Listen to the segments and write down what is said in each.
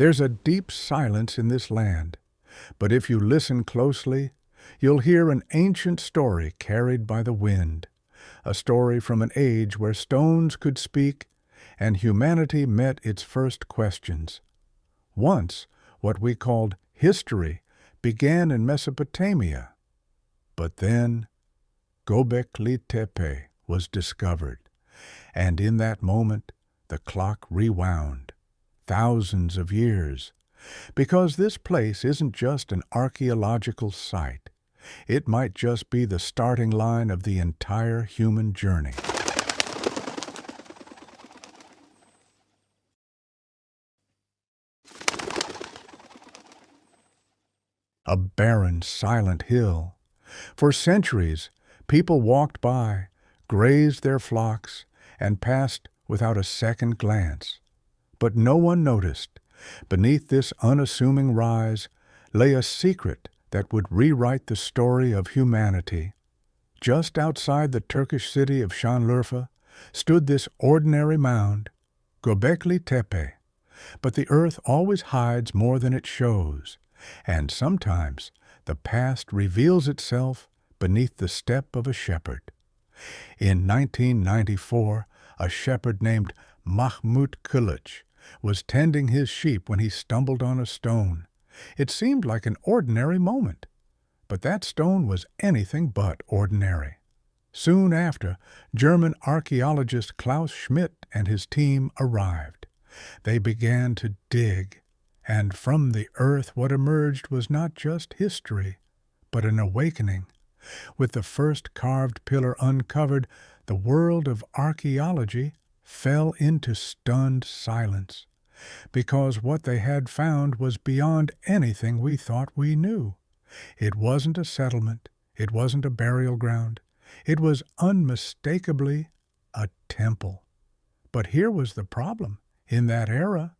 There's a deep silence in this land, but if you listen closely, you'll hear an ancient story carried by the wind, a story from an age where stones could speak and humanity met its first questions. Once, what we called history began in Mesopotamia, but then Göbekli Tepe was discovered, and in that moment the clock rewound, thousands of years, because this place isn't just an archaeological site. It might just be the starting line of the entire human journey. A barren, silent hill. For centuries, people walked by, grazed their flocks, and passed without a second glance. But no one noticed. Beneath this unassuming rise lay a secret that would rewrite the story of humanity. Just outside the Turkish city of Şanlıurfa stood this ordinary mound, Göbekli Tepe. But the earth always hides more than it shows, and sometimes the past reveals itself beneath the step of a shepherd. In 1994, a shepherd named Mahmut Kılıç was tending his sheep when he stumbled on a stone. It seemed like an ordinary moment, but that stone was anything but ordinary. Soon after, German archaeologist Klaus Schmidt and his team arrived. They began to dig, and from the earth what emerged was not just history, but an awakening. With the first carved pillar uncovered, the world of archaeology fell into stunned silence, because what they had found was beyond anything we thought we knew. It wasn't a settlement, it wasn't a burial ground, it was unmistakably a temple. But here was the problem. In that era,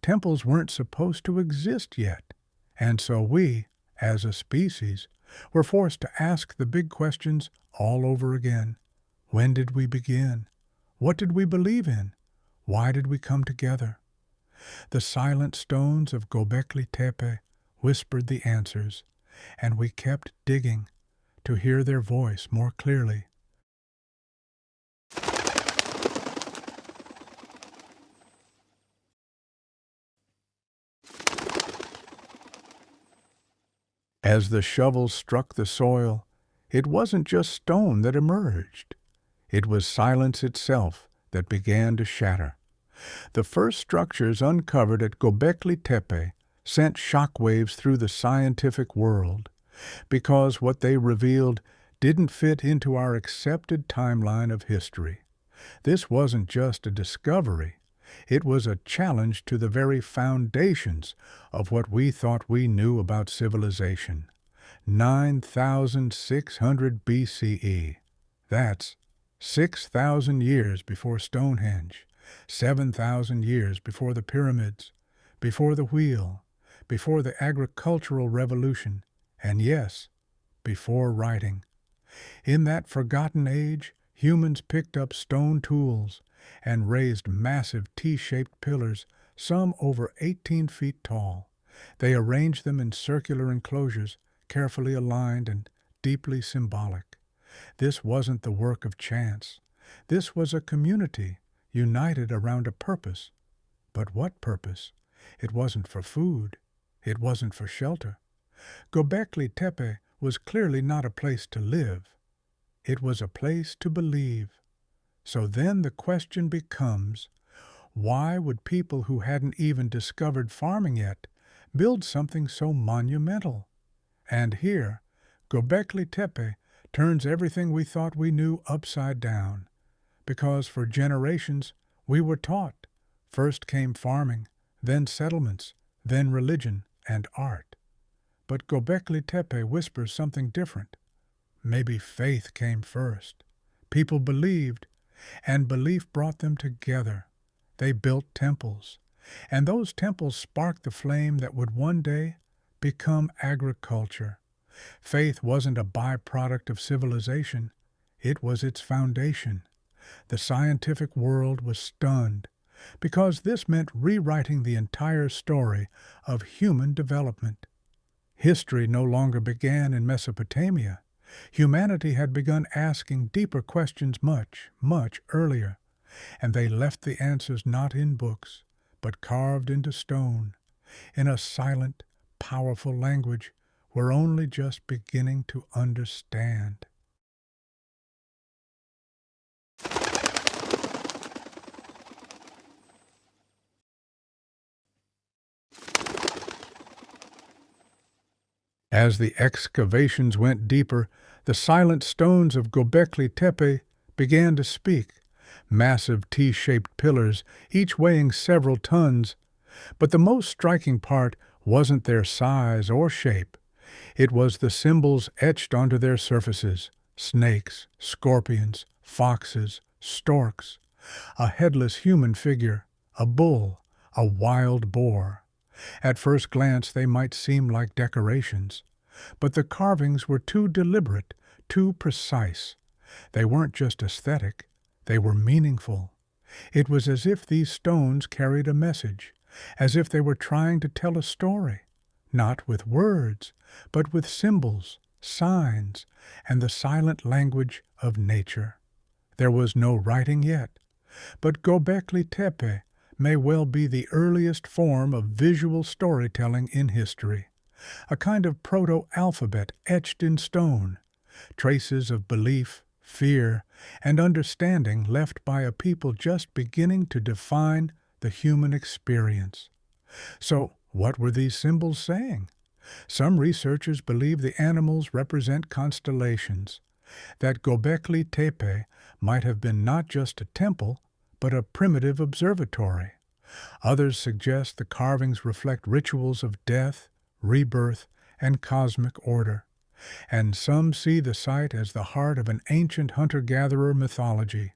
temples weren't supposed to exist yet, and so we, as a species, were forced to ask the big questions all over again. When did we begin? What did we believe in? Why did we come together? The silent stones of Göbekli Tepe whispered the answers, and we kept digging to hear their voice more clearly. As the shovels struck the soil, it wasn't just stone that emerged. It was silence itself that began to shatter. The first structures uncovered at Göbekli Tepe sent shockwaves through the scientific world, because what they revealed didn't fit into our accepted timeline of history. This wasn't just a discovery. It was a challenge to the very foundations of what we thought we knew about civilization. 9,600 BCE. That's 6,000 years before Stonehenge, 7,000 years before the pyramids, before the wheel, before the agricultural revolution, and yes, before writing. In that forgotten age, humans picked up stone tools and raised massive T-shaped pillars, some over 18 feet tall. They arranged them in circular enclosures, carefully aligned and deeply symbolic. This wasn't the work of chance. This was a community united around a purpose. But what purpose? It wasn't for food. It wasn't for shelter. Göbekli Tepe was clearly not a place to live. It was a place to believe. So then the question becomes, why would people who hadn't even discovered farming yet build something so monumental? And here, Göbekli Tepe turns everything we thought we knew upside down, because for generations we were taught first came farming, then settlements, then religion and art. But Göbekli Tepe whispers something different. Maybe faith came first. People believed, and belief brought them together. They built temples, and those temples sparked the flame that would one day become agriculture. Faith wasn't a byproduct of civilization. It was its foundation. The scientific world was stunned, because this meant rewriting the entire story of human development. History no longer began in Mesopotamia. Humanity had begun asking deeper questions much, much earlier, and they left the answers not in books, but carved into stone, in a silent, powerful language we're only just beginning to understand. As the excavations went deeper, the silent stones of Göbekli Tepe began to speak, massive T-shaped pillars, each weighing several tons. But the most striking part wasn't their size or shape. It was the symbols etched onto their surfaces: snakes, scorpions, foxes, storks, a headless human figure, a bull, a wild boar. At first glance they might seem like decorations, but the carvings were too deliberate, too precise. They weren't just aesthetic, they were meaningful. It was as if these stones carried a message, as if they were trying to tell a story, not with words, but with symbols, signs, and the silent language of nature. There was no writing yet, but Göbekli Tepe may well be the earliest form of visual storytelling in history, a kind of proto-alphabet etched in stone, traces of belief, fear, and understanding left by a people just beginning to define the human experience. So, what were these symbols saying? Some researchers believe the animals represent constellations, that Göbekli Tepe might have been not just a temple, but a primitive observatory. Others suggest the carvings reflect rituals of death, rebirth, and cosmic order. And some see the site as the heart of an ancient hunter-gatherer mythology.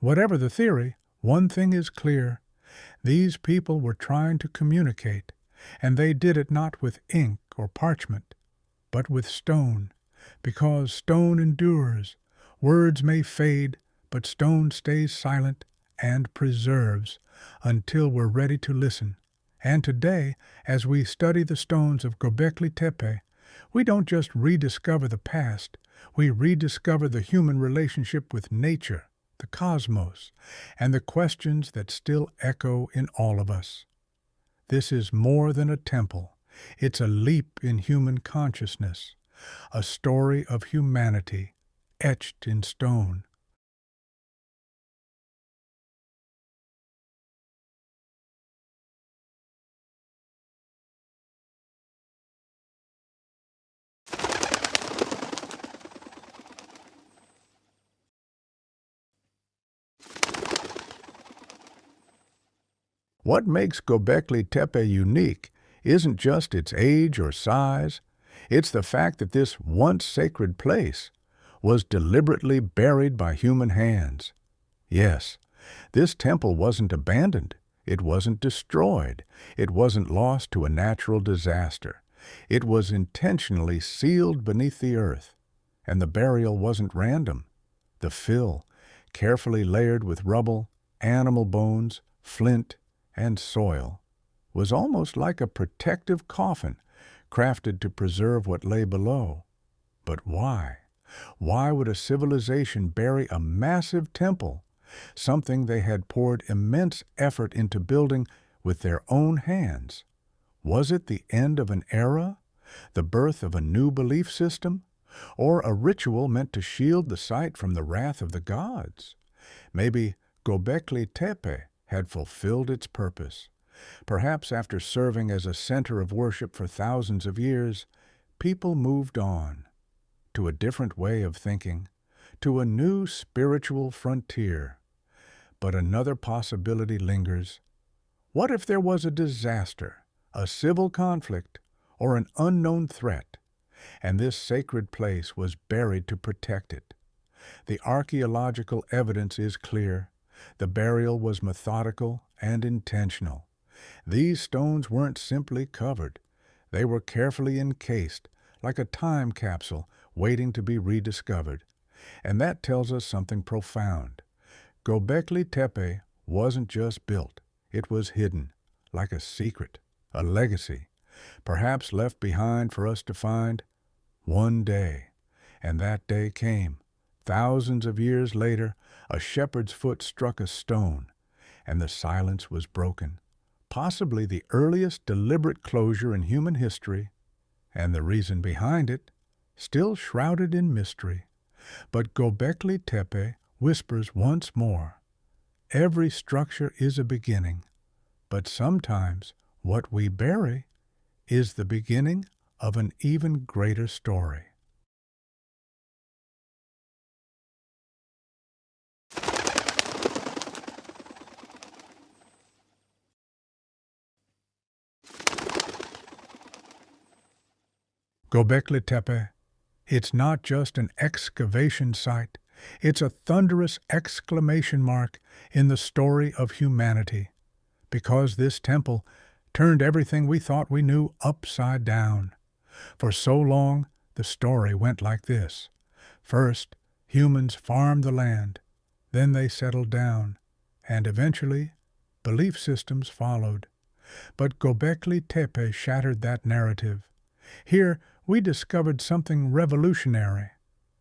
Whatever the theory, one thing is clear: these people were trying to communicate, and they did it not with ink or parchment, but with stone, because stone endures. Words may fade, but stone stays silent and preserves until we're ready to listen. And today, as we study the stones of Göbekli Tepe, we don't just rediscover the past, we rediscover the human relationship with nature, the cosmos, and the questions that still echo in all of us. This is more than a temple. It's a leap in human consciousness, a story of humanity etched in stone. What makes Göbekli Tepe unique isn't just its age or size, it's the fact that this once sacred place was deliberately buried by human hands. Yes, this temple wasn't abandoned, it wasn't destroyed, it wasn't lost to a natural disaster. It was intentionally sealed beneath the earth, and the burial wasn't random. The fill, carefully layered with rubble, animal bones, flint, and soil, was almost like a protective coffin crafted to preserve what lay below. But why? Why would a civilization bury a massive temple, something they had poured immense effort into building with their own hands? Was it the end of an era, the birth of a new belief system, or a ritual meant to shield the site from the wrath of the gods? Maybe Göbekli Tepe had fulfilled its purpose. Perhaps after serving as a center of worship for thousands of years, people moved on to a different way of thinking, to a new spiritual frontier. But another possibility lingers. What if there was a disaster, a civil conflict, or an unknown threat, and this sacred place was buried to protect it? The archaeological evidence is clear. The burial was methodical and intentional. These stones weren't simply covered. They were carefully encased, like a time capsule waiting to be rediscovered. And that tells us something profound. Göbekli Tepe wasn't just built, it was hidden, like a secret, a legacy, perhaps left behind for us to find one day. And that day came. Thousands of years later, a shepherd's foot struck a stone, and the silence was broken. Possibly the earliest deliberate closure in human history, and the reason behind it, still shrouded in mystery. But Göbekli Tepe whispers once more, every structure is a beginning, but sometimes what we bury is the beginning of an even greater story. Göbekli Tepe, it's not just an excavation site, it's a thunderous exclamation mark in the story of humanity, because this temple turned everything we thought we knew upside down. For so long, the story went like this. First, humans farmed the land, then they settled down, and eventually, belief systems followed. But Göbekli Tepe shattered that narrative. Here, we discovered something revolutionary.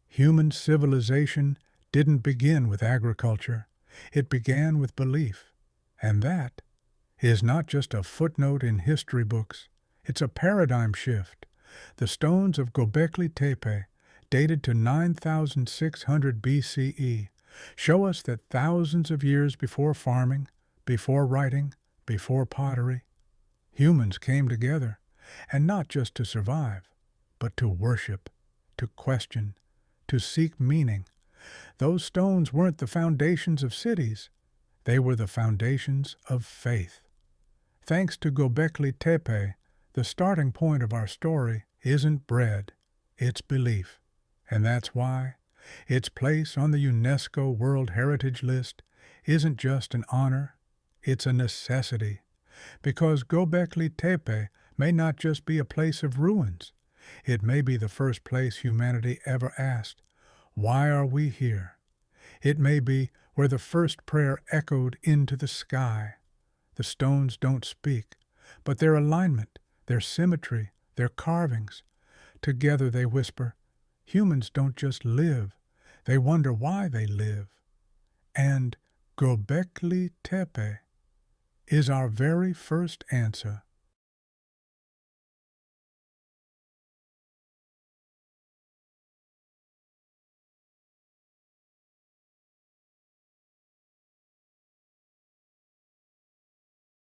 Human civilization didn't begin with agriculture. It began with belief. And that is not just a footnote in history books. It's a paradigm shift. The stones of Göbekli Tepe, dated to 9600 BCE, show us that thousands of years before farming, before writing, before pottery, humans came together, and not just to survive, but to worship, to question, to seek meaning. Those stones weren't the foundations of cities. They were the foundations of faith. Thanks to Göbekli Tepe, the starting point of our story isn't bread, it's belief. And that's why its place on the UNESCO World Heritage List isn't just an honor, it's a necessity. Because Göbekli Tepe may not just be a place of ruins, it may be the first place humanity ever asked, why are we here? It may be where the first prayer echoed into the sky. The stones don't speak, but their alignment, their symmetry, their carvings, together they whisper, humans don't just live, they wonder why they live. And Göbekli Tepe is our very first answer